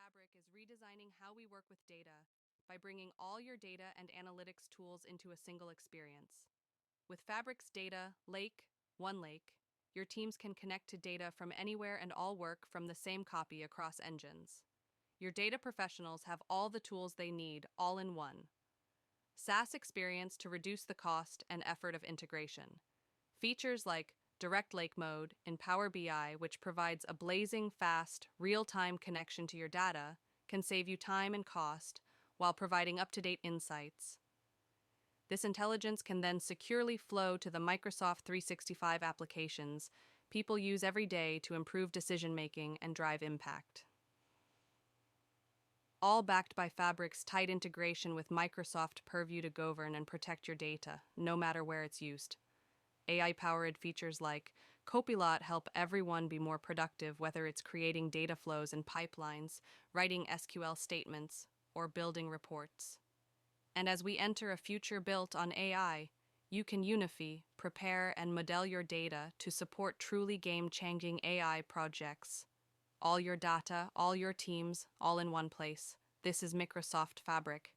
Fabric is redesigning how we work with data by bringing all your data and analytics tools into a single experience. With Fabric's data lake, OneLake, your teams can connect to data from anywhere and all work from the same copy across engines. Your data professionals have all the tools they need, all in one. SaaS experience to reduce the cost and effort of integration. Features like Direct Lake Mode in Power BI, which provides a blazing fast, real-time connection to your data, can save you time and cost while providing up-to-date insights. This intelligence can then securely flow to the Microsoft 365 applications people use every day to improve decision-making and drive impact. All backed by Fabric's tight integration with Microsoft Purview to govern and protect your data, no matter where it's used. AI-powered features like Copilot help everyone be more productive, whether it's creating data flows and pipelines, writing SQL statements, or building reports. And as we enter a future built on AI, you can unify, prepare, and model your data to support truly game-changing AI projects. All your data, all your teams, all in one place. This is Microsoft Fabric.